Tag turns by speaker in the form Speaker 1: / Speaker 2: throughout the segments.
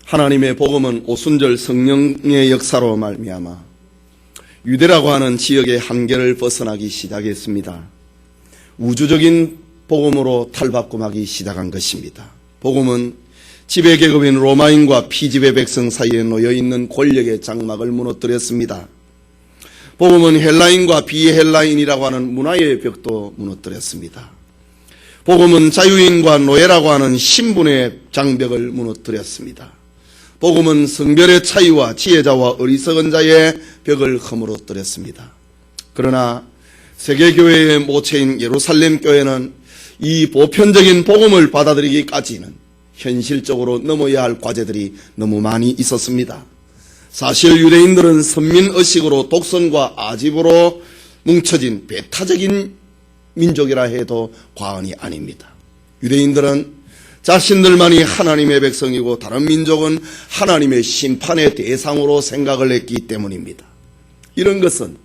Speaker 1: 하나님의 복음은 오순절 성령의 역사로 말미암아 유대라고 하는 지역의 한계를 벗어나기 시작했습니다. 우주적인 복음으로 탈바꿈하기 시작한 것입니다. 복음은 지배계급인 로마인과 피지배 백성 사이에 놓여있는 권력의 장막을 무너뜨렸습니다. 복음은 헬라인과 비헬라인이라고 하는 문화의 벽도 무너뜨렸습니다. 복음은 자유인과 노예라고 하는 신분의 장벽을 무너뜨렸습니다. 복음은 성별의 차이와 지혜자와 어리석은 자의 벽을 허물어뜨렸습니다. 그러나 세계교회의 모체인 예루살렘 교회는 이 보편적인 복음을 받아들이기까지는 현실적으로 넘어야 할 과제들이 너무 많이 있었습니다. 사실 유대인들은 선민의식으로 독선과 아집으로 뭉쳐진 배타적인 민족이라 해도 과언이 아닙니다. 유대인들은 자신들만이 하나님의 백성이고 다른 민족은 하나님의 심판의 대상으로 생각을 했기 때문입니다. 이런 것은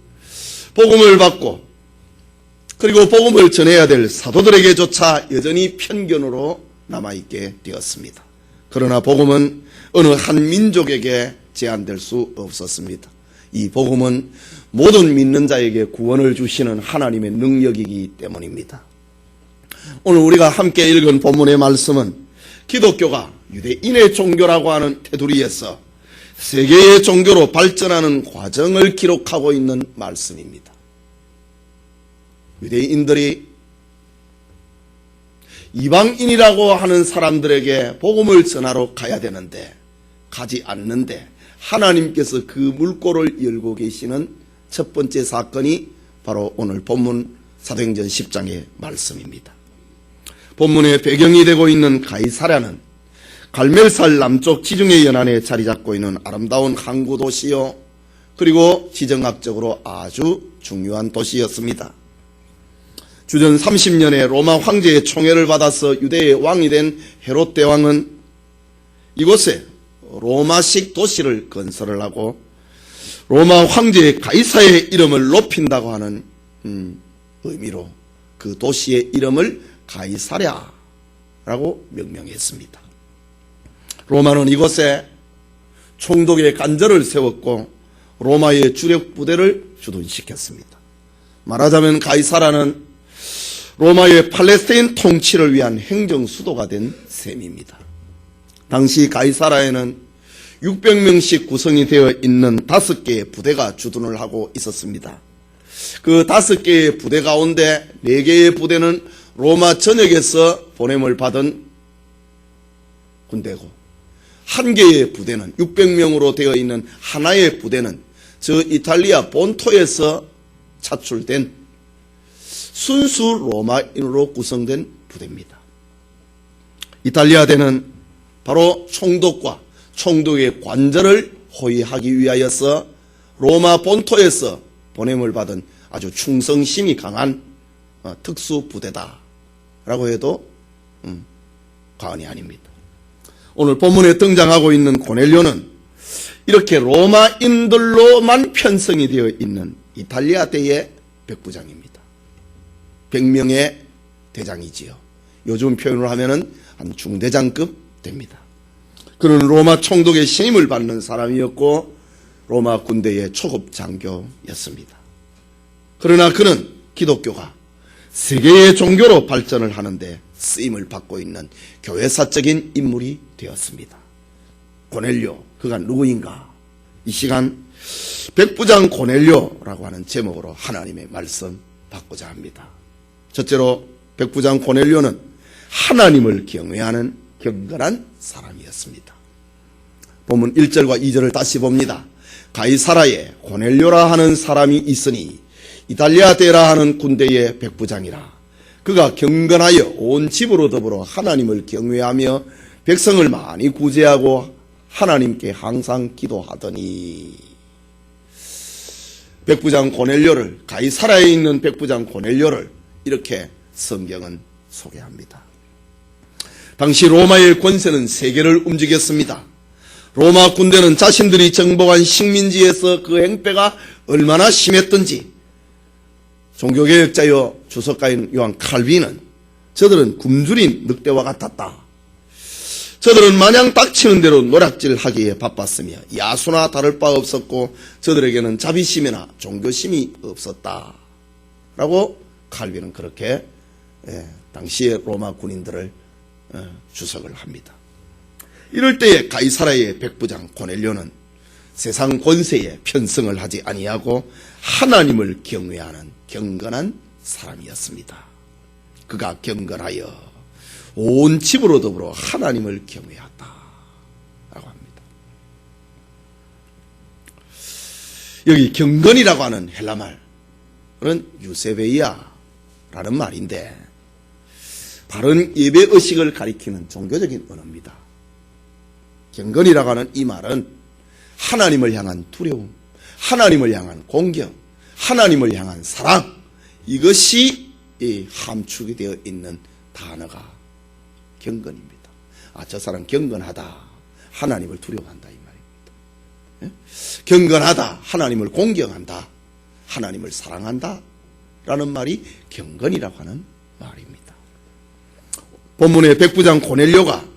Speaker 1: 복음을 받고 그리고 복음을 전해야 될 사도들에게조차 여전히 편견으로 남아있게 되었습니다. 그러나 복음은 어느 한 민족에게 제한될 수 없었습니다. 이 복음은 모든 믿는 자에게 구원을 주시는 하나님의 능력이기 때문입니다. 오늘 우리가 함께 읽은 본문의 말씀은 기독교가 유대인의 종교라고 하는 테두리에서 세계의 종교로 발전하는 과정을 기록하고 있는 말씀입니다. 유대인들이 이방인이라고 하는 사람들에게 복음을 전하러 가야 되는데 가지 않는데 하나님께서 그 물꼬를 열고 계시는 첫 번째 사건이 바로 오늘 본문 사도행전 10장의 말씀입니다. 본문의 배경이 되고 있는 가이사랴는 갈멜살 남쪽 지중해 연안에 자리 잡고 있는 아름다운 항구 도시요, 그리고 지정학적으로 아주 중요한 도시였습니다. 주전 30년에 로마 황제의 총애를 받아서 유대의 왕이 된 헤롯 대왕은 이곳에 로마식 도시를 건설을 하고 로마 황제의 가이사의 이름을 높인다고 하는 의미로 그 도시의 이름을 가이사랴라고 명명했습니다. 로마는 이곳에 총독의 간절을 세웠고 로마의 주력 부대를 주둔시켰습니다. 말하자면 가이사랴는 로마의 팔레스타인 통치를 위한 행정 수도가 된 셈입니다. 당시 가이사랴에는 600명씩 구성이 되어 있는 5개의 부대가 주둔을 하고 있었습니다. 그 5개의 부대 가운데 4개의 부대는 로마 전역에서 보냄을 받은 군대고, 1개의 부대는 600명으로 되어 있는 하나의 부대는 저 이탈리아 본토에서 차출된 순수 로마인으로 구성된 부대입니다. 이탈리아대는 바로 총독과 총독의 관절을 호위하기 위하여서 로마 본토에서 보냄을 받은 아주 충성심이 강한 특수 부대다라고 해도 과언이 아닙니다. 오늘 본문에 등장하고 있는 고넬료는 이렇게 로마인들로만 편성이 되어 있는 이탈리아대의 백부장입니다. 100명의 대장이지요. 요즘 표현으로 하면은 한 중대장급 됩니다. 그는 로마 총독의 신임을 받는 사람이었고 로마 군대의 초급 장교였습니다. 그러나 그는 기독교가 세계의 종교로 발전을 하는데 쓰임을 받고 있는 교회사적인 인물이 되었습니다. 고넬료, 그가 누구인가? 이 시간 백부장 고넬료라고 하는 제목으로 하나님의 말씀 받고자 합니다. 첫째로 백부장 고넬료는 하나님을 경외하는 경건한 사람이었습니다. 본문 1절과 2절을 다시 봅니다. 가이사라에 고넬료라 하는 사람이 있으니 이탈리아대라 하는 군대의 백부장이라. 그가 경건하여 온 집으로 더불어 하나님을 경외하며 백성을 많이 구제하고 하나님께 항상 기도하더니. 백부장 고넬료를, 가이사라에 있는 백부장 고넬료를 이렇게 성경은 소개합니다. 당시 로마의 권세는 세계를 움직였습니다. 로마 군대는 자신들이 정복한 식민지에서 그 행패가 얼마나 심했던지 종교개혁자여 주석가인 요한 칼빈은 저들은 굶주린 늑대와 같았다. 저들은 마냥 닥치는 대로 노략질하기에 바빴으며 야수나 다를 바 없었고 저들에게는 자비심이나 종교심이 없었다. 라고 칼빈은 그렇게 당시의 로마 군인들을 주석을 합니다. 이럴 때에 가이사라의 백부장 고넬료는 세상 권세에 편승을 하지 아니하고 하나님을 경외하는 경건한 사람이었습니다. 그가 경건하여 온 집으로 더불어 하나님을 경외했다 라고 합니다. 여기 경건이라고 하는 헬라말은 유세베이아라는 말인데 바른 예배의식을 가리키는 종교적인 언어입니다. 경건이라고 하는 이 말은 하나님을 향한 두려움, 하나님을 향한 공경, 하나님을 향한 사랑, 이것이 함축이 되어 있는 단어가 경건입니다. 저 사람 경건하다, 하나님을 두려워한다 이 말입니다. 경건하다, 하나님을 공경한다, 하나님을 사랑한다 라는 말이 경건이라고 하는 말입니다. 본문의 백부장 고넬료가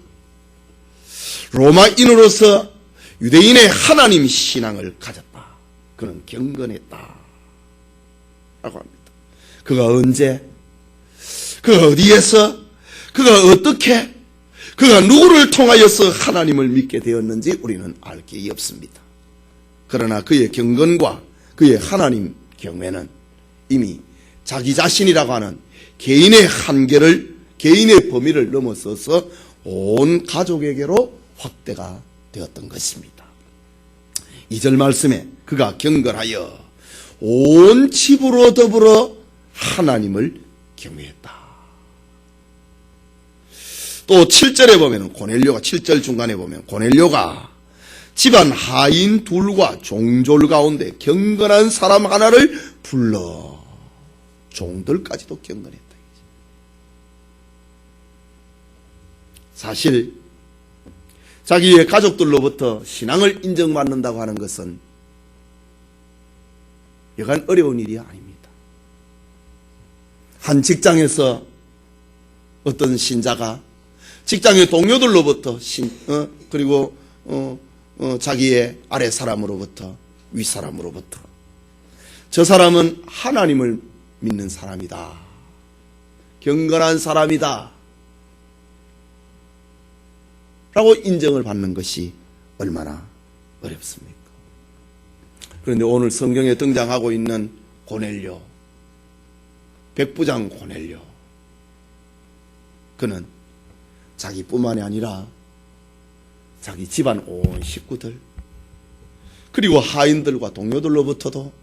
Speaker 1: 로마인으로서 유대인의 하나님 신앙을 가졌다. 그는 경건했다 라고 합니다. 그가 언제, 그가 어디에서, 그가 어떻게, 그가 누구를 통하여서 하나님을 믿게 되었는지 우리는 알 길이 없습니다. 그러나 그의 경건과 그의 하나님 경외는 이미 자기 자신이라고 하는 개인의 한계를, 개인의 범위를 넘어서서 온 가족에게로 확대가 되었던 것입니다. 2절 말씀에 그가 경건하여 온 집으로 더불어 하나님을 경외했다. 또 7절에 보면 고넬료가 7절 중간에 보면 고넬료가 집안 하인 둘과 종졸 가운데 경건한 사람 하나를 불러 종들까지도 경건했다. 사실 자기의 가족들로부터 신앙을 인정받는다고 하는 것은 여간 어려운 일이 아닙니다. 한 직장에서 어떤 신자가 직장의 동료들로부터 그리고 자기의 아래 사람으로부터 윗 사람으로부터 저 사람은 하나님을 믿는 사람이다, 경건한 사람이다 라고 인정을 받는 것이 얼마나 어렵습니까? 그런데 오늘 성경에 등장하고 있는 고넬료, 백부장 고넬료, 그는 자기뿐만이 아니라 자기 집안 온 식구들 그리고 하인들과 동료들로부터도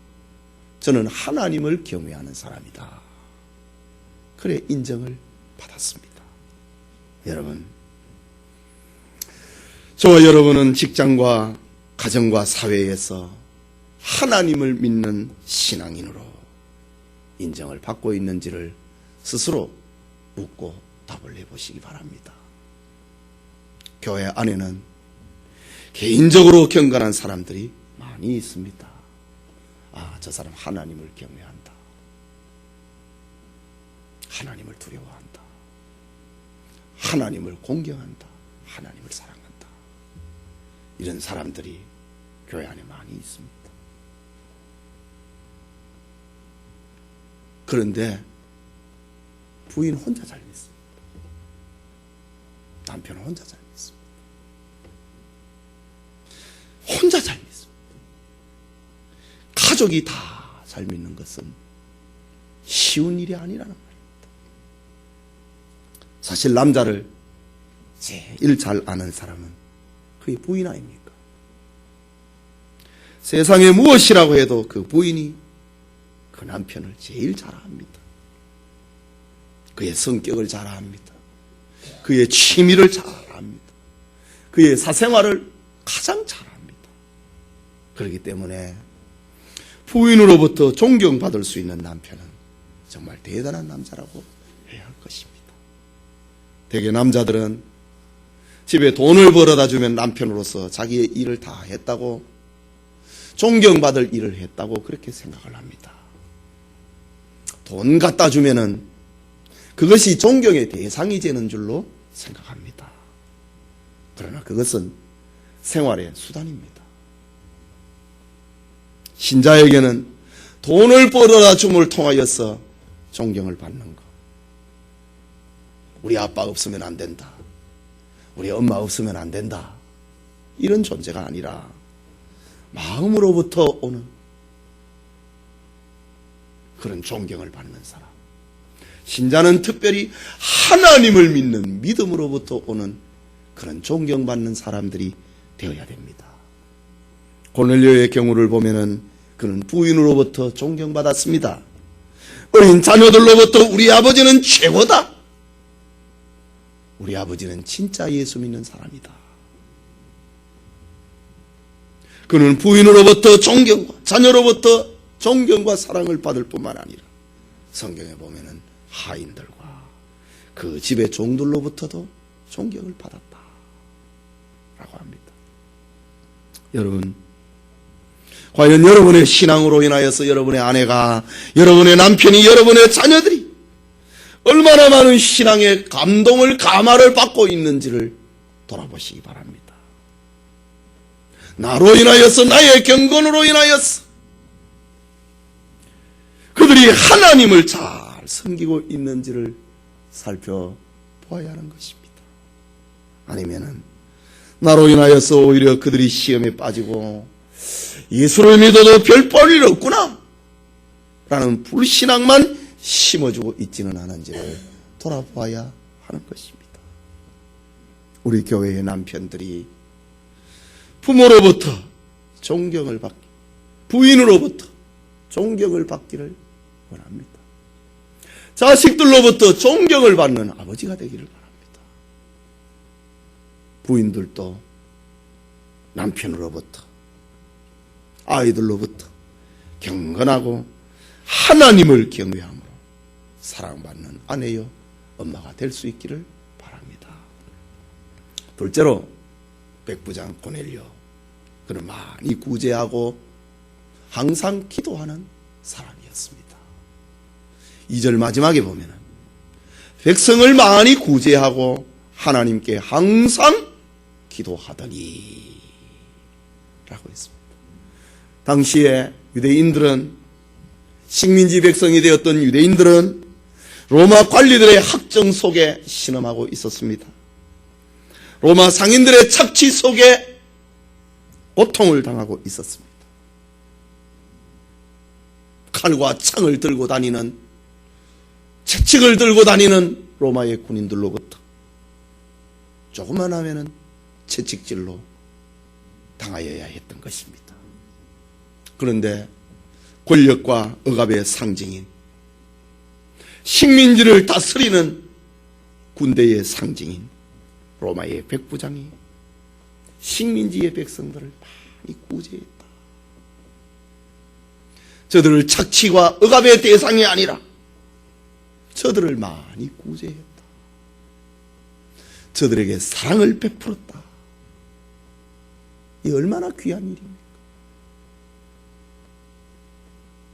Speaker 1: 저는 하나님을 경외하는 사람이다, 그래 인정을 받았습니다. 여러분, 저와 여러분은 직장과 가정과 사회에서 하나님을 믿는 신앙인으로 인정을 받고 있는지를 스스로 묻고 답을 해보시기 바랍니다. 교회 안에는 개인적으로 경건한 사람들이 많이 있습니다. 저 사람 하나님을 경외한다, 하나님을 두려워한다, 하나님을 공경한다, 하나님을 사랑한다. 이런 사람들이 교회 안에 많이 있습니다. 그런데 부인 혼자 잘 믿습니다. 남편은 혼자 잘 믿습니다. 혼자 잘 믿습니다. 가족이 다 잘 믿는 것은 쉬운 일이 아니라는 말입니다. 사실 남자를 제일 잘 아는 사람은 그의 부인 아닙니까? 세상에 무엇이라고 해도 그 부인이 그 남편을 제일 잘 압니다. 그의 성격을 잘 압니다. 그의 취미를 잘 압니다. 그의 사생활을 가장 잘 압니다. 그렇기 때문에 부인으로부터 존경받을 수 있는 남편은 정말 대단한 남자라고 해야 할 것입니다. 대개 남자들은 집에 돈을 벌어다 주면 남편으로서 자기의 일을 다 했다고, 존경받을 일을 했다고 그렇게 생각을 합니다. 돈 갖다 주면은 그것이 존경의 대상이 되는 줄로 생각합니다. 그러나 그것은 생활의 수단입니다. 신자에게는 돈을 벌어다 줌을 통하여서 존경을 받는 것. 우리 아빠 없으면 안 된다. 우리 엄마 없으면 안 된다. 이런 존재가 아니라 마음으로부터 오는 그런 존경을 받는 사람. 신자는 특별히 하나님을 믿는 믿음으로부터 오는 그런 존경받는 사람들이 되어야 됩니다. 고넬료의 경우를 보면은 그는 부인으로부터 존경받았습니다. 어린 자녀들로부터 우리 아버지는 최고다. 우리 아버지는 진짜 예수 믿는 사람이다. 그는 부인으로부터 존경과 자녀로부터 존경과 사랑을 받을 뿐만 아니라 성경에 보면은 하인들과 그 집의 종들로부터도 존경을 받았다 라고 합니다. 여러분, 과연 여러분의 신앙으로 인하여서 여러분의 아내가, 여러분의 남편이, 여러분의 자녀들이 얼마나 많은 신앙의 감동을, 감화를 받고 있는지를 돌아보시기 바랍니다. 나로 인하여서, 나의 경건으로 인하여서 그들이 하나님을 잘 섬기고 있는지를 살펴보아야 하는 것입니다. 아니면은 나로 인하여서 오히려 그들이 시험에 빠지고 예수를 믿어도 별 볼일 없구나 라는 불신앙만 심어주고 있지는 않은지를 돌아보아야 하는 것입니다. 우리 교회의 남편들이 부모로부터 존경을 받기, 부인으로부터 존경을 받기를 원합니다. 자식들로부터 존경을 받는 아버지가 되기를 바랍니다. 부인들도 남편으로부터, 아이들로부터 경건하고 하나님을 경외함으로 사랑받는 아내여 엄마가 될 수 있기를 바랍니다. 둘째로 백부장 고넬료, 그는 많이 구제하고 항상 기도하는 사람이었습니다. 2절 마지막에 보면은 백성을 많이 구제하고 하나님께 항상 기도하더니 라고 했습니다. 당시에 유대인들은, 식민지 백성이 되었던 유대인들은 로마 관리들의 학정 속에 신음하고 있었습니다. 로마 상인들의 착취 속에 고통을 당하고 있었습니다. 칼과 창을 들고 다니는, 채찍을 들고 다니는 로마의 군인들로부터 조금만 하면은 채찍질로 당하여야 했던 것입니다. 그런데 권력과 억압의 상징인, 식민지를 다스리는 군대의 상징인 로마의 백부장이 식민지의 백성들을 많이 구제했다. 저들을 착취와 억압의 대상이 아니라 저들을 많이 구제했다. 저들에게 사랑을 베풀었다. 이 얼마나 귀한 일입니까?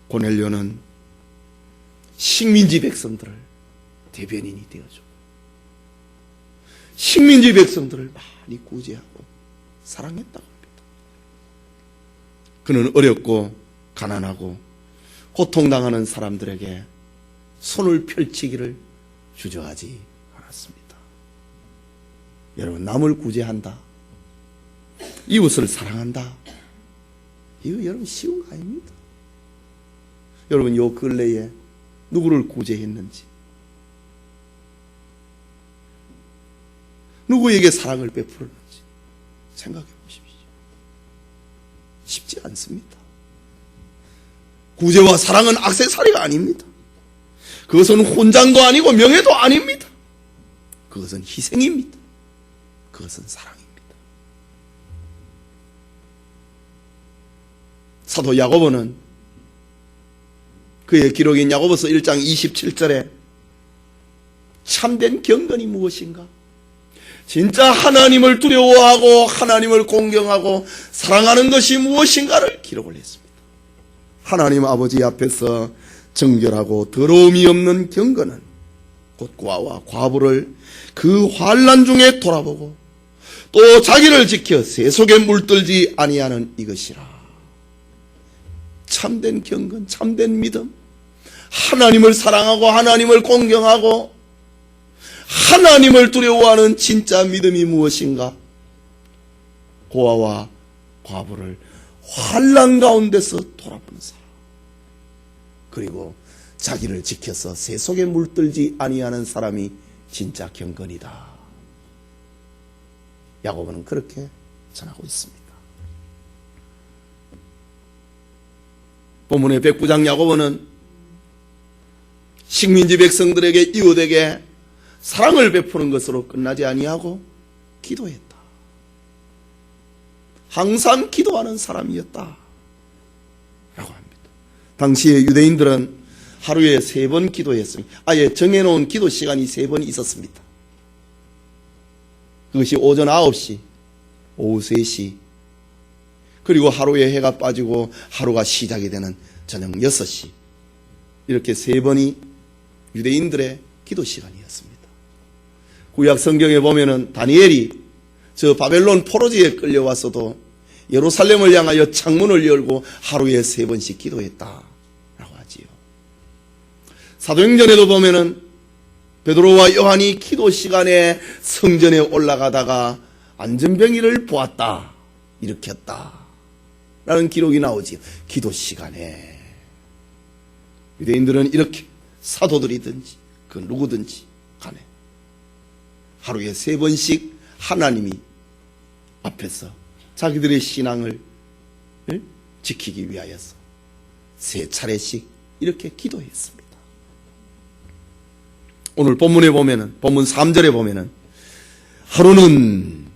Speaker 1: 고넬료는 식민지 백성들을 대변인이 되어주고 식민지 백성들을 많이 구제하고 사랑했다고 합니다. 그는 어렵고 가난하고 고통당하는 사람들에게 손을 펼치기를 주저하지 않았습니다. 여러분, 남을 구제한다, 이웃을 사랑한다, 이거 여러분 쉬운 거 아닙니다. 여러분, 요 근래에 누구를 구제했는지, 누구에게 사랑을 베풀었는지 생각해 보십시오. 쉽지 않습니다. 구제와 사랑은 액세서리가 아닙니다. 그것은 혼장도 아니고 명예도 아닙니다. 그것은 희생입니다. 그것은 사랑입니다. 사도 야고보는 그의 기록인 야고보서 1장 27절에 참된 경건이 무엇인가? 진짜 하나님을 두려워하고 하나님을 공경하고 사랑하는 것이 무엇인가를 기록을 했습니다. 하나님 아버지 앞에서 정결하고 더러움이 없는 경건은 곧 과와 과부를 그 환난 중에 돌아보고 또 자기를 지켜 새 속에 물들지 아니하는 이것이라. 참된 경건, 참된 믿음, 하나님을 사랑하고 하나님을 공경하고 하나님을 두려워하는 진짜 믿음이 무엇인가? 고아와 과부를 환난 가운데서 돌아보는 사람, 그리고 자기를 지켜서 새 속에 물들지 아니하는 사람이 진짜 경건이다. 야고보는 그렇게 전하고 있습니다. 본문의 백부장 야고보는 식민지 백성들에게, 이웃에게 사랑을 베푸는 것으로 끝나지 아니하고 기도했다. 항상 기도하는 사람이었다 라고 합니다. 당시에 유대인들은 하루에 3번 기도했습니다. 아예 정해놓은 기도 시간이 3번 있었습니다. 그것이 오전 9시, 오후 3시, 그리고 하루에 해가 빠지고 하루가 시작이 되는 저녁 6시, 이렇게 3번이 유대인들의 기도 시간이었습니다. 구약 성경에 보면은 다니엘이 저 바벨론 포로지에 끌려왔어도 예루살렘을 향하여 창문을 열고 하루에 3번씩 기도했다라고 하지요. 사도행전에도 보면은 베드로와 요한이 기도 시간에 성전에 올라가다가 안전병이를 보았다, 일으켰다 라는 기록이 나오지요. 기도 시간에. 유대인들은 이렇게 사도들이든지 그 누구든지 간에 하루에 3번씩 하나님이 앞에서 자기들의 신앙을 지키기 위하여서 3차례씩 이렇게 기도했습니다. 오늘 본문에 보면은, 본문 3절에 보면은 하루는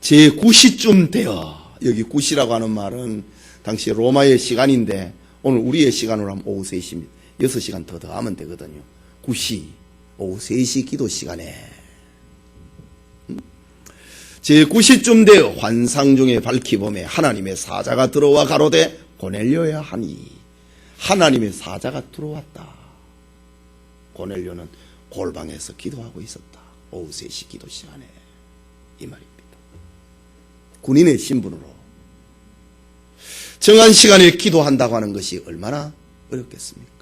Speaker 1: 제9시쯤 되어, 여기 9시라고 하는 말은 당시 로마의 시간인데 오늘 우리의 시간으로 하면 오후 3시입니다. 6시간 더 하면 되거든요. 9시, 오후 3시 기도 시간에 제9시쯤 되어 환상 중에 밝히 보매 하나님의 사자가 들어와 가로되 고넬료야 하니, 하나님의 사자가 들어왔다. 고넬료는 골방에서 기도하고 있었다. 오후 3시 기도 시간에, 이 말입니다. 군인의 신분으로 정한 시간에 기도한다고 하는 것이 얼마나 어렵겠습니까?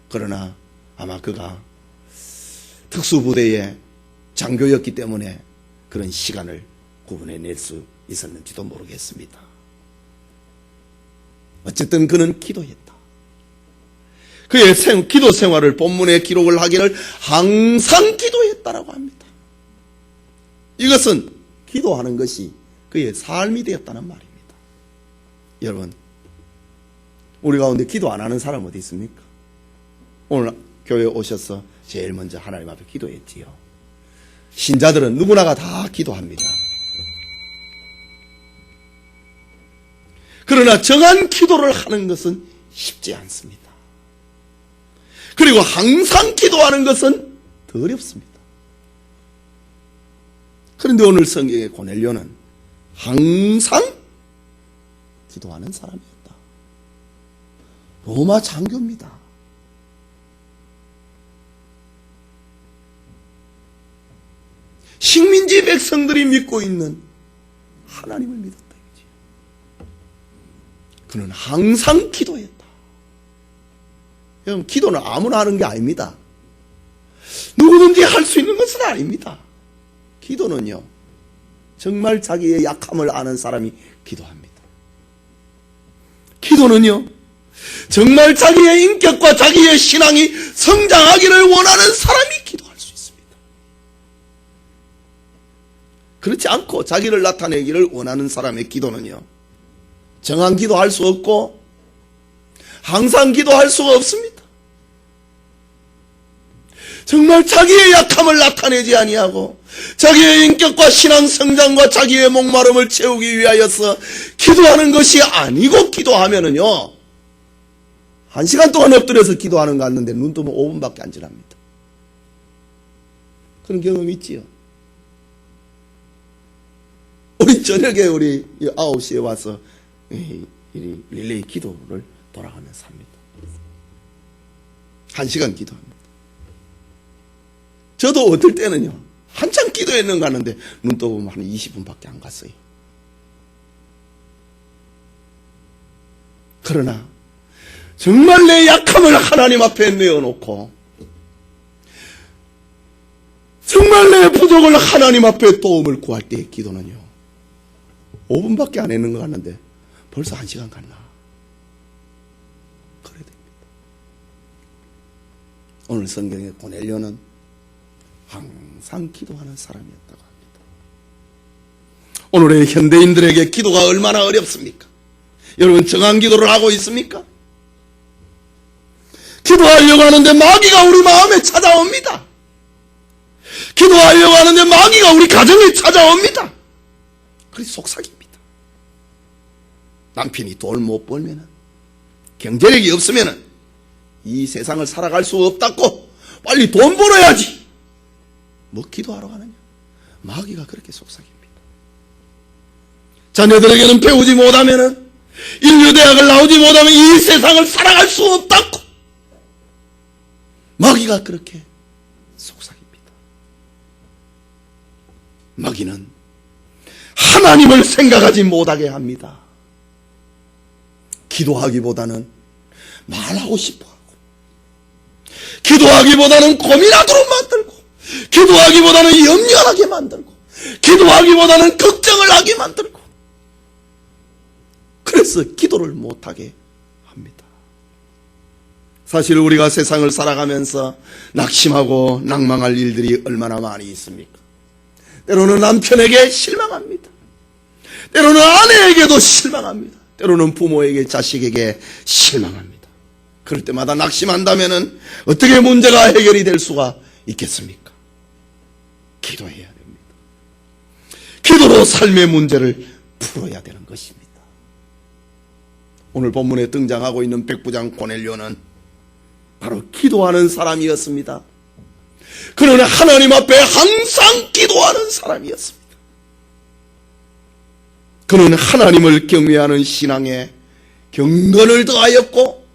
Speaker 1: 그러나 아마 그가 특수부대의 장교였기 때문에 그런 시간을 구분해낼 수 있었는지도 모르겠습니다. 어쨌든 그는 기도했다. 그의 기도 생활을 본문에 기록을 하기를 항상 기도했다라고 합니다. 이것은 기도하는 것이 그의 삶이 되었다는 말입니다. 여러분, 우리 가운데 기도 안 하는 사람 어디 있습니까? 오늘 교회에 오셔서 제일 먼저 하나님 앞에 기도했지요. 신자들은 누구나가 다 기도합니다. 그러나 정한 기도를 하는 것은 쉽지 않습니다. 그리고 항상 기도하는 것은 더 어렵습니다. 그런데 오늘 성경의 고넬료는 항상 기도하는 사람이었다. 로마 장교입니다. 식민지 백성들이 믿고 있는 하나님을 믿었다 이거지. 그는 항상 기도했다. 여러분, 기도는 아무나 하는 게 아닙니다. 누구든지 할 수 있는 것은 아닙니다. 기도는요, 정말 자기의 약함을 아는 사람이 기도합니다. 기도는요, 정말 자기의 인격과 자기의 신앙이 성장하기를 원하는 사람이 기도할 수 있습니다. 그렇지 않고 자기를 나타내기를 원하는 사람의 기도는요, 정한 기도할 수 없고 항상 기도할 수가 없습니다. 정말 자기의 약함을 나타내지 아니하고 자기의 인격과 신앙 성장과 자기의 목마름을 채우기 위하여서 기도하는 것이 아니고 기도하면은요, 1시간 동안 엎드려서 기도하는 거 같는데 눈 뜨면 5분밖에 안 지납니다. 그런 경험이 있지요. 우리 저녁에 우리 9시에 와서 릴레이 기도를 돌아가면서 합니다. 1시간 기도합니다. 저도 어떨 때는요, 한참 기도했는가 하는데 눈 떠보면 한 20분밖에 안 갔어요. 그러나 정말 내 약함을 하나님 앞에 내어놓고 정말 내 부족을 하나님 앞에 도움을 구할 때의 기도는요, 5분밖에 안 했는 것 같는데 벌써 1시간 갔나. 그래야 됩니다. 오늘 성경의 고넬료는 항상 기도하는 사람이었다고 합니다. 오늘의 현대인들에게 기도가 얼마나 어렵습니까? 여러분, 정한 기도를 하고 있습니까? 기도하려고 하는데 마귀가 우리 마음에 찾아옵니다. 기도하려고 하는데 마귀가 우리 가정에 찾아옵니다. 그래서 속삭입니다. 남편이 돈을 못 벌면은, 경제력이 없으면은 이 세상을 살아갈 수 없다고 빨리 돈 벌어야지. 뭐 기도하러 가느냐? 마귀가 그렇게 속삭입니다. 자녀들에게는 배우지 못하면은, 인류대학을 나오지 못하면 이 세상을 살아갈 수 없다고 마귀가 그렇게 속삭입니다. 마귀는 하나님을 생각하지 못하게 합니다. 기도하기보다는 말하고 싶어하고, 기도하기보다는 고민하도록 만들고, 기도하기보다는 염려하게 만들고, 기도하기보다는 걱정을 하게 만들고, 그래서 기도를 못하게 합니다. 사실 우리가 세상을 살아가면서 낙심하고 낭망할 일들이 얼마나 많이 있습니까? 때로는 남편에게 실망합니다. 때로는 아내에게도 실망합니다. 때로는 부모에게, 자식에게 실망합니다. 그럴 때마다 낙심한다면 어떻게 문제가 해결이 될 수가 있겠습니까? 기도해야 됩니다. 기도로 삶의 문제를 풀어야 되는 것입니다. 오늘 본문에 등장하고 있는 백부장 고넬료는 바로 기도하는 사람이었습니다. 그는 하나님 앞에 항상 기도하는 사람이었습니다. 그는 하나님을 경외하는 신앙에 경건을 더하였고,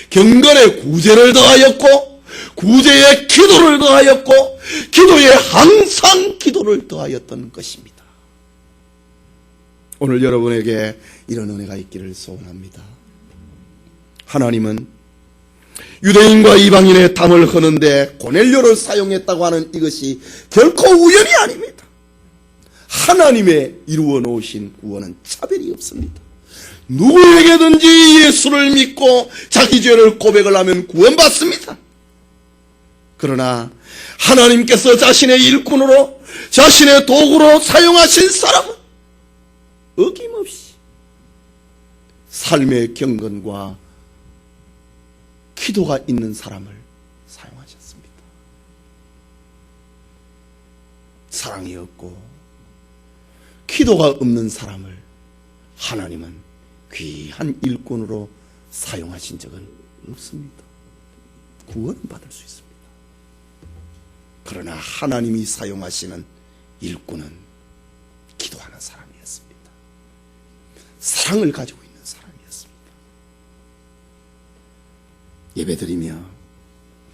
Speaker 1: 경건에 구제를 더하였고, 구제에 기도를 더하였고, 기도에 항상 기도를 더하였던 것입니다. 오늘 여러분에게 이런 은혜가 있기를 소원합니다. 하나님은 유대인과 이방인의 담을 허는데 고넬료를 사용했다고 하는 이것이 결코 우연이 아닙니다. 하나님의 이루어 놓으신 구원은 차별이 없습니다. 누구에게든지 예수를 믿고 자기 죄를 고백을 하면 구원받습니다. 그러나 하나님께서 자신의 일꾼으로, 자신의 도구로 사용하신 사람은 어김없이 삶의 경건과 기도가 있는 사람을 사용하셨습니다. 사랑이 없고 기도가 없는 사람을 하나님은 귀한 일꾼으로 사용하신 적은 없습니다. 구원은 받을 수 있습니다. 그러나 하나님이 사용하시는 일꾼은 기도하는 사람이었습니다. 사랑을 가지고 있는 사람이었습니다. 예배드리며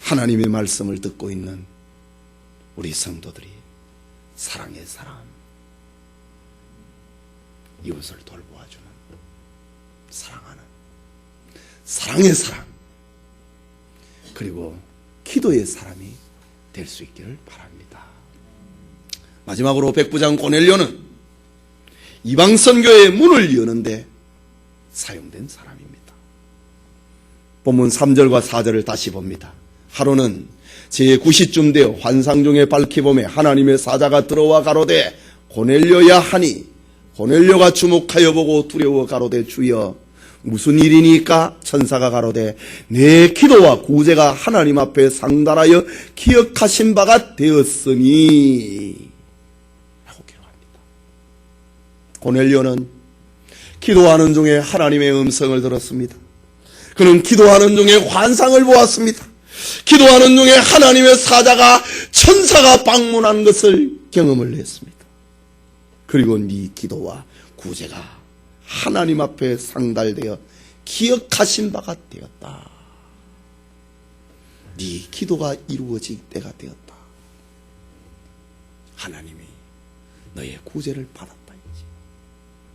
Speaker 1: 하나님의 말씀을 듣고 있는 우리 성도들이 사랑의 사람, 이웃을 돌보아주는, 사랑하는 사랑의 사람, 그리고 기도의 사람이 될 수 있기를 바랍니다. 마지막으로 백부장 고넬료는 이방 선교의 문을 여는데 사용된 사람입니다. 본문 3절과 4절을 다시 봅니다. 하루는 제9시쯤 되어 환상 중에 밝히봄에 하나님의 사자가 들어와 가로되 고넬료야 하니, 고넬료가 주목하여 보고 두려워 가로되 주여 무슨 일이니까? 천사가 가로되 내 기도와 구제가 하나님 앞에 상달하여 기억하신 바가 되었으니 라고 기록합니다. 고넬료는 기도하는 중에 하나님의 음성을 들었습니다. 그는 기도하는 중에 환상을 보았습니다. 기도하는 중에 하나님의 사자가, 천사가 방문한 것을 경험을 했습니다. 그리고 네 기도와 구제가 하나님 앞에 상달되어 기억하신 바가 되었다. 네 기도가 이루어질 때가 되었다. 하나님이 너의 구제를 받았다.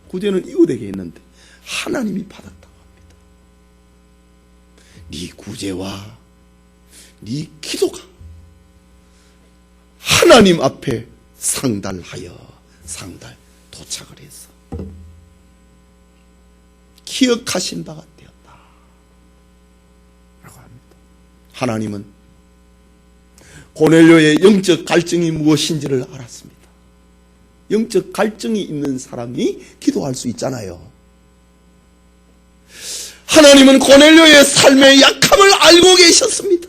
Speaker 1: 구제는 이웃에게 있는데 하나님이 받았다고 합니다. 네 구제와 네 기도가 하나님 앞에 상달 도착을 해서 기억하신 바가 되었다 라고 합니다. 하나님은 고넬료의 영적 갈증이 무엇인지를 알았습니다. 영적 갈증이 있는 사람이 기도할 수 있잖아요. 하나님은 고넬료의 삶의 약함을 알고 계셨습니다.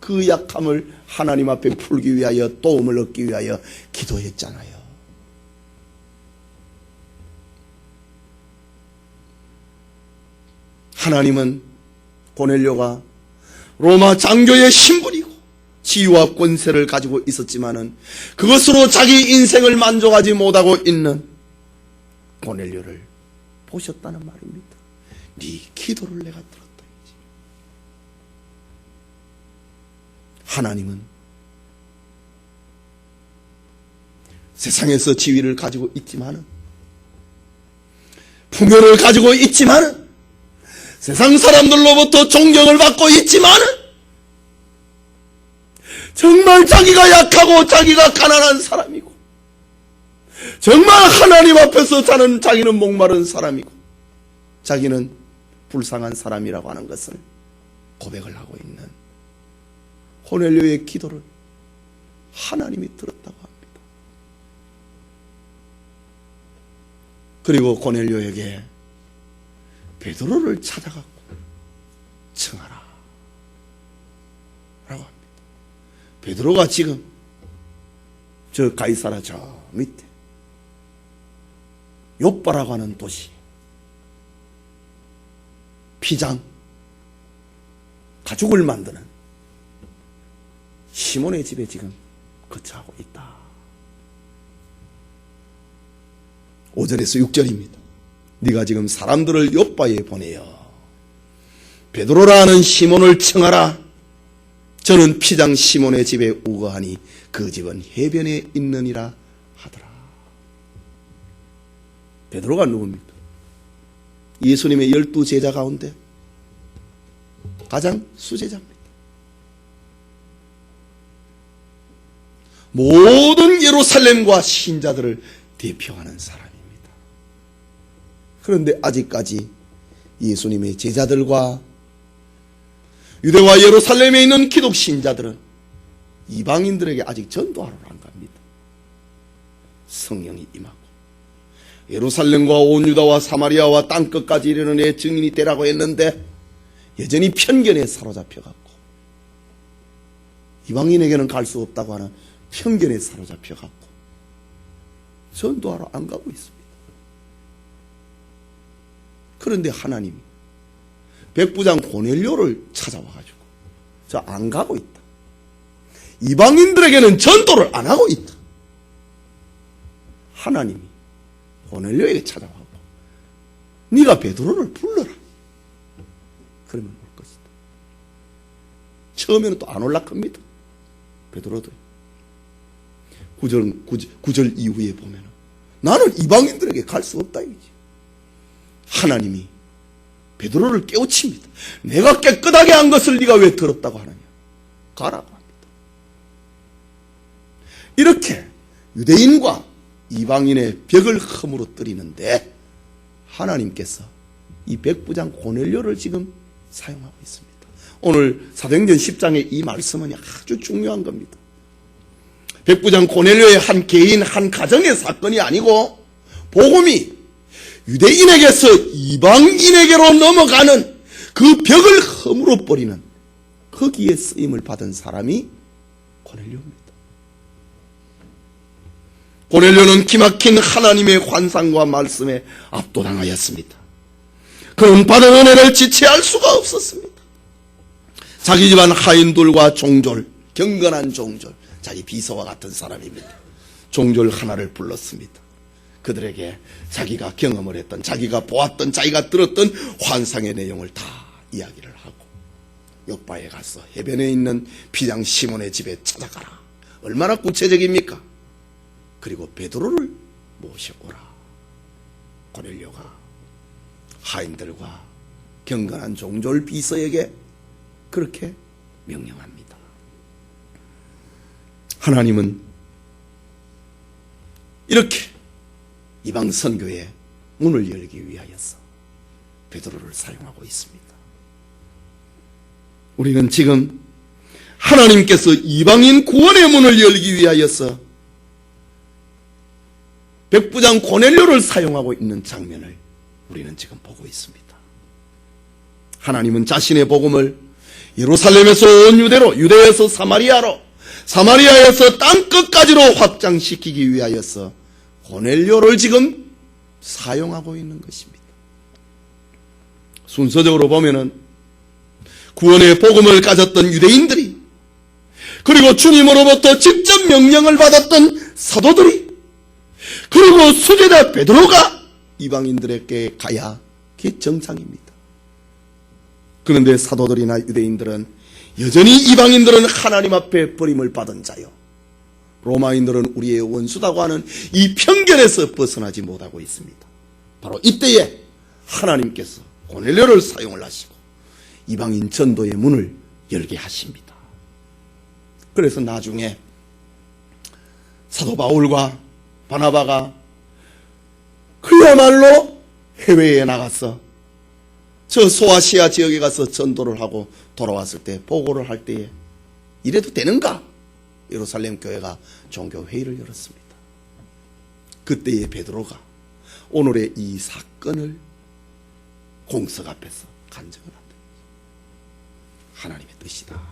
Speaker 1: 그 약함을 하나님 앞에 풀기 위하여 도움을 얻기 위하여 기도했잖아요. 하나님은 고넬료가 로마 장교의 신분이고 지위와 권세를 가지고 있었지만은 그것으로 자기 인생을 만족하지 못하고 있는 고넬료를 보셨다는 말입니다. 네 기도를 내가 들었다. 하나님은 세상에서 지위를 가지고 있지만은 풍요를 가지고 있지만은 세상 사람들로부터 존경을 받고 있지만은 정말 자기가 약하고 자기가 가난한 사람이고 정말 하나님 앞에서 자기는 목마른 사람이고 자기는 불쌍한 사람이라고 하는 것을 고백을 하고 있는 고넬료의 기도를 하나님이 들었다고 합니다. 그리고 고넬료에게 베드로를 찾아가고 청하라 라고 합니다. 베드로가 지금 저 가이사라 저 밑에 욥바라고 하는 도시 피장 가죽을 만드는 시몬의 집에 지금 거처하고 있다. 5절에서 6절입니다. 네가 지금 사람들을 욥바에 보내어 베드로라 하는 시몬을 청하라. 저는 피장 시몬의 집에 우거하니 그 집은 해변에 있느니라 하더라. 베드로가 누굽니까? 예수님의 12제자 가운데 가장 수제자입니다. 모든 예루살렘과 신자들을 대표하는 사람입니다. 그런데 아직까지 예수님의 제자들과 유대와 예루살렘에 있는 기독 신자들은 이방인들에게 아직 전도하러 안 갑니다. 성령이 임하고 예루살렘과 온 유다와 사마리아와 땅끝까지 이르는 내 증인이 되라고 했는데 여전히 편견에 사로잡혀갖고 이방인에게는 갈 수 없다고 하는 편견에 사로잡혀갖고 전도하러 안 가고 있습니다. 그런데 하나님이 백부장 고넬료를 찾아와가지고 저 안 가고 있다. 이방인들에게는 전도를 안 하고 있다. 하나님이 고넬료에게 찾아와고 네가 베드로를 불러라. 그러면 올 것이다. 처음에는 또 안 올라갑니다. 베드로도 9절 이후에 보면 나는 이방인들에게 갈 수 없다 이거지. 하나님이 베드로를 깨우칩니다. 내가 깨끗하게 한 것을 네가 왜 더럽다고 하느냐. 가라고 합니다. 이렇게 유대인과 이방인의 벽을 허물어뜨리는데 하나님께서 이 백부장 고넬료를 지금 사용하고 있습니다. 오늘 사도행전 10장의 이 말씀은 아주 중요한 겁니다. 백부장 고넬료의 한 개인 한 가정의 사건이 아니고 복음이 유대인에게서 이방인에게로 넘어가는 그 벽을 허물어버리는 거기에 쓰임을 받은 사람이 고넬료입니다. 고넬료는 기막힌 하나님의 환상과 말씀에 압도당하였습니다. 그는 받은 은혜를 지체할 수가 없었습니다. 자기 집안 하인들과 종졸, 경건한 종졸, 자기 비서와 같은 사람입니다. 종졸 하나를 불렀습니다. 그들에게 자기가 경험을 했던, 자기가 보았던, 자기가 들었던 환상의 내용을 다 이야기를 하고 욥바에 가서 해변에 있는 피장 시몬의 집에 찾아가라. 얼마나 구체적입니까? 그리고 베드로를 모셔오라. 고넬료가 하인들과 경건한 종졸 비서에게 그렇게 명령합니다. 하나님은 이렇게 이방 선교의 문을 열기 위하여서 베드로를 사용하고 있습니다. 우리는 지금 하나님께서 이방인 구원의 문을 열기 위하여서 백부장 고넬료를 사용하고 있는 장면을 우리는 지금 보고 있습니다. 하나님은 자신의 복음을 예루살렘에서 온 유대로, 유대에서 사마리아로, 사마리아에서 땅끝까지로 확장시키기 위하여서 고넬료를 지금 사용하고 있는 것입니다. 순서적으로 보면은 구원의 복음을 가졌던 유대인들이, 그리고 주님으로부터 직접 명령을 받았던 사도들이, 그리고 수제자 베드로가 이방인들에게 가야 그게 정상입니다. 그런데 사도들이나 유대인들은 여전히 이방인들은 하나님 앞에 버림을 받은 자요, 로마인들은 우리의 원수다고 하는 이 편견에서 벗어나지 못하고 있습니다. 바로 이때에 하나님께서 고넬료를 사용을 하시고 이방인 전도의 문을 열게 하십니다. 그래서 나중에 사도 바울과 바나바가 그야말로 해외에 나가서 저 소아시아 지역에 가서 전도를 하고 돌아왔을 때, 보고를 할 때에 이래도 되는가? 예루살렘 교회가 종교회의를 열었습니다. 그때의 베드로가 오늘의 이 사건을 공석 앞에서 간증을 합니다. 하나님의 뜻이다.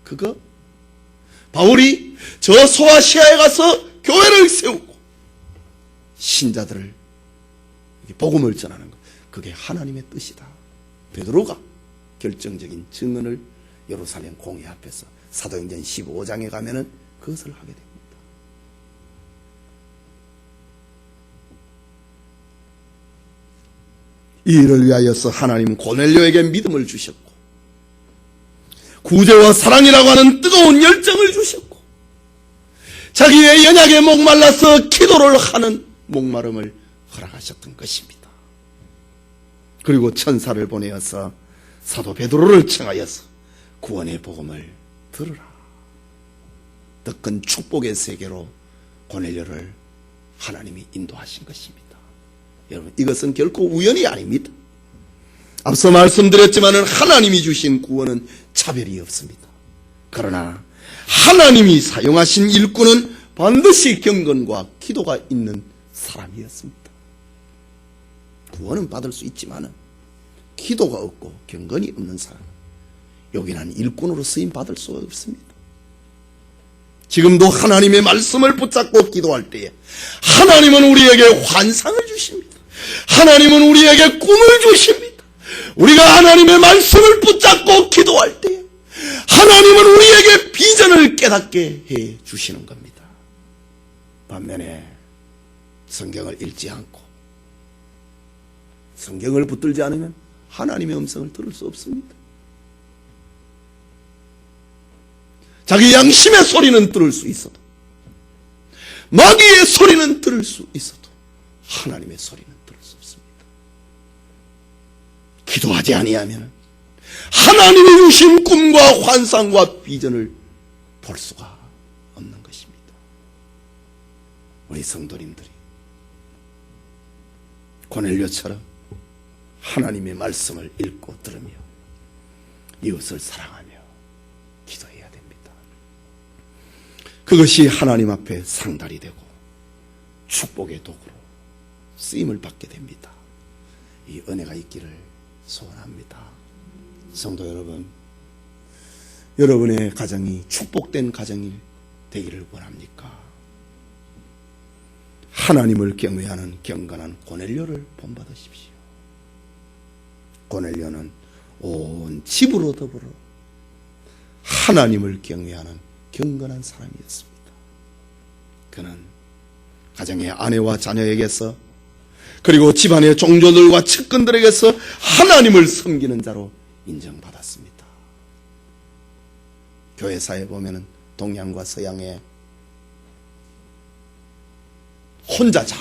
Speaker 1: 그거 바울이 저 소아시아에 가서 교회를 세우고 신자들을 복음을 전하는 것, 그게 하나님의 뜻이다. 베드로가 결정적인 증언을 예루살렘 공회 앞에서 사도행전 15장에 가면은 그것을 하게 됩니다. 이 일을 위하여서 하나님은 고넬료에게 믿음을 주셨고, 구제와 사랑이라고 하는 뜨거운 열정을 주셨고, 자기의 연약에 목말라서 기도를 하는 목마름을 허락하셨던 것입니다. 그리고 천사를 보내어서 사도 베드로를 청하여서 구원의 복음을 들으라. 더 큰 축복의 세계로 고넬료를 하나님이 인도하신 것입니다. 여러분, 이것은 결코 우연이 아닙니다. 앞서 말씀드렸지만은 하나님이 주신 구원은 차별이 없습니다. 그러나 하나님이 사용하신 일꾼은 반드시 경건과 기도가 있는 사람이었습니다. 구원은 받을 수 있지만은 기도가 없고 경건이 없는 사람은 여기는 일꾼으로 쓰임 받을 수가 없습니다. 지금도 하나님의 말씀을 붙잡고 기도할 때에 하나님은 우리에게 환상을 주십니다. 하나님은 우리에게 꿈을 주십니다. 우리가 하나님의 말씀을 붙잡고 기도할 때에 하나님은 우리에게 비전을 깨닫게 해 주시는 겁니다. 반면에 성경을 읽지 않고 성경을 붙들지 않으면 하나님의 음성을 들을 수 없습니다. 자기 양심의 소리는 들을 수 있어도, 마귀의 소리는 들을 수 있어도 하나님의 소리는 들을 수 없습니다. 기도하지 아니하면 하나님의 주신 꿈과 환상과 비전을 볼 수가 없는 것입니다. 우리 성도님들이 고넬료처럼 하나님의 말씀을 읽고 들으며 이웃을 사랑하며 기도해야 됩니다. 그것이 하나님 앞에 상달이 되고 축복의 도구로 쓰임을 받게 됩니다. 이 은혜가 있기를 소원합니다. 성도 여러분, 여러분의 가정이 축복된 가정이 되기를 원합니까? 하나님을 경외하는 경건한 고넬료를 본받으십시오. 고넬료는 온 집으로 더불어 하나님을 경외하는 경건한 사람이었습니다. 그는 가정의 아내와 자녀에게서, 그리고 집안의 종조들과 측근들에게서 하나님을 섬기는 자로 인정받았습니다. 교회사에 보면은 동양과 서양의 혼자 잘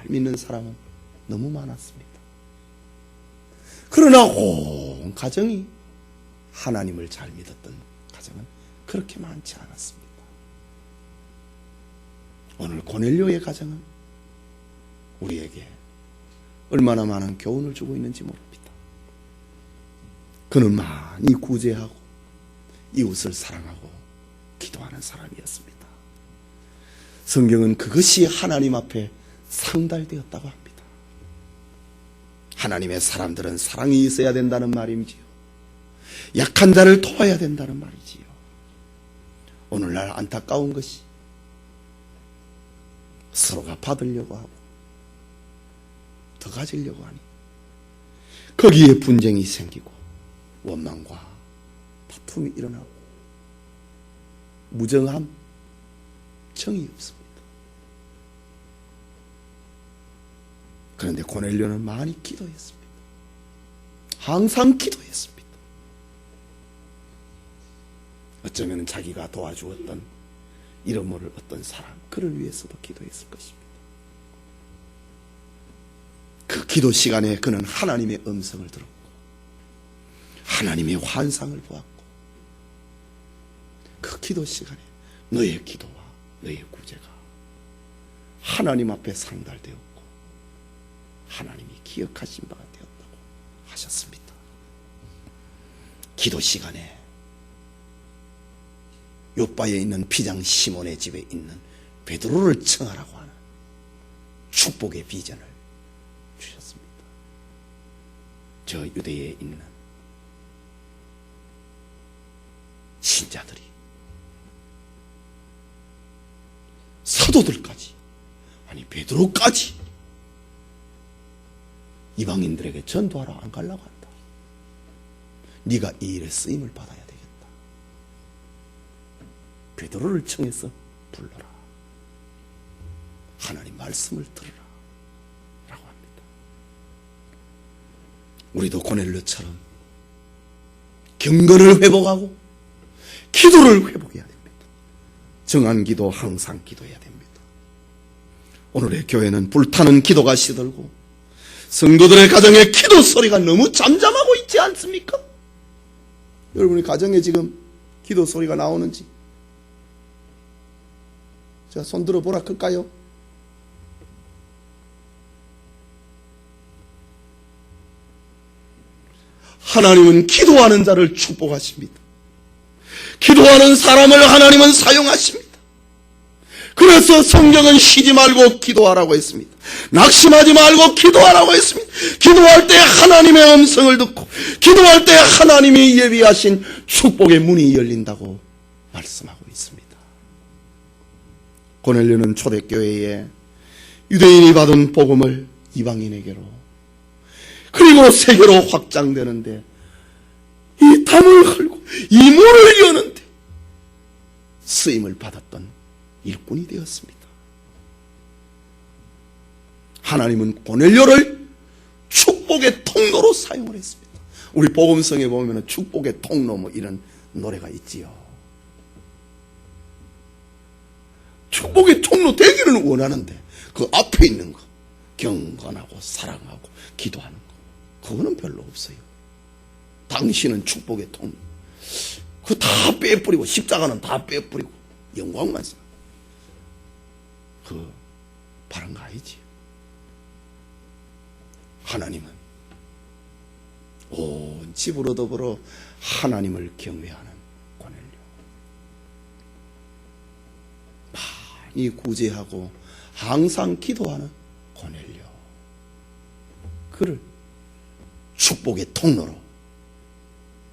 Speaker 1: 믿는 사람은 너무 많았습니다. 그러나 온 가정이 하나님을 잘 믿었던 가정은 그렇게 많지 않았습니다. 오늘 고넬료의 가정은 우리에게 얼마나 많은 교훈을 주고 있는지 모릅니다. 그는 많이 구제하고 이웃을 사랑하고 기도하는 사람이었습니다. 성경은 그것이 하나님 앞에 상달되었다고 합니다. 하나님의 사람들은 사랑이 있어야 된다는 말이지요. 약한 자를 도와야 된다는 말이지요. 오늘날 안타까운 것이 서로가 받으려고 하고 더 가지려고 하니 거기에 분쟁이 생기고 원망과 다툼이 일어나고 무정함, 정이 없습니다. 그런데 고넬료는 많이 기도했습니다. 항상 기도했습니다. 어쩌면 자기가 도와주었던 이름 모를 어떤 사람, 그를 위해서도 기도했을 것입니다. 그 기도 시간에 그는 하나님의 음성을 들었고 하나님의 환상을 보았고 그 기도 시간에 너의 기도와 너의 구제가 하나님 앞에 상달되었고 하나님이 기억하신 바가 되었다고 하셨습니다. 기도 시간에 요바에 있는 피장 시몬의 집에 있는 베드로를 청하라고 하는 축복의 비전을 주셨습니다. 저 유대에 있는 신자들이 사도들까지 아니 베드로까지 이방인들에게 전도하러 안 가려고 한다. 네가 이 일에 쓰임을 받아야 되겠다. 베드로를 청해서 불러라. 하나님 말씀을 들으라 라고 합니다. 우리도 고넬료처럼 경건을 회복하고 기도를 회복해야 됩니다. 정한 기도 항상 기도해야 됩니다. 오늘의 교회는 불타는 기도가 시들고 성도들의 가정에 기도 소리가 너무 잠잠하고 있지 않습니까? 여러분의 가정에 지금 기도 소리가 나오는지 자, 손 들어 보라 클까요? 하나님은 기도하는 자를 축복하십니다. 기도하는 사람을 하나님은 사용하십니다. 그래서 성경은 쉬지 말고 기도하라고 했습니다. 낙심하지 말고 기도하라고 했습니다. 기도할 때 하나님의 음성을 듣고 기도할 때 하나님이 예비하신 축복의 문이 열린다고 말씀하고 있습니다. 고넬료는 초대교회에 유대인이 받은 복음을 이방인에게로 그리고 세계로 확장되는데 이 담을 흘고 이 문을 여는데 쓰임을 받았던 일꾼이 되었습니다. 하나님은 고넬료를 축복의 통로로 사용을 했습니다. 우리 복음성에 보면 축복의 통로 뭐 이런 노래가 있지요. 축복의 통로 되기를 원하는데 그 앞에 있는 거 경건하고 사랑하고 기도하는 거 그거는 별로 없어요. 당신은 축복의 통로 그거 다 빼버리고 십자가는 다 빼버리고 영광만 써. 그 바른 거 아니지. 하나님은 온 집으로 더불어 하나님을 경외하는 고넬료 많이 구제하고 항상 기도하는 고넬료 그를 축복의 통로로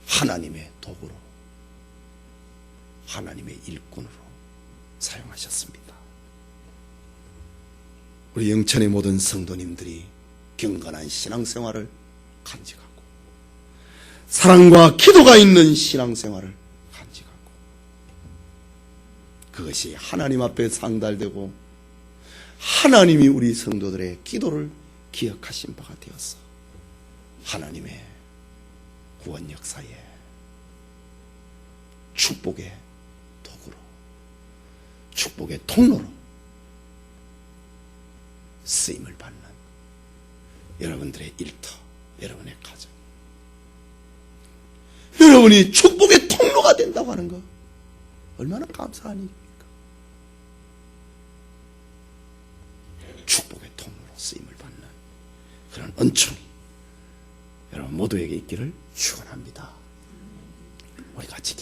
Speaker 1: 하나님의 도구로 하나님의 일꾼으로 사용하셨습니다. 우리 영천의 모든 성도님들이 경건한 신앙생활을 간직하고 사랑과 기도가 있는 신앙생활을 간직하고 그것이 하나님 앞에 상달되고 하나님이 우리 성도들의 기도를 기억하신 바가 되어서 하나님의 구원 역사에 축복의 도구로 축복의 통로로 쓰임을 받는 여러분들의 일터, 여러분의 가정, 여러분이 축복의 통로가 된다고 하는 거 얼마나 감사한 일입니까? 축복의 통로로 쓰임을 받는 그런 은총이 여러분 모두에게 있기를 축원합니다. 우리 같이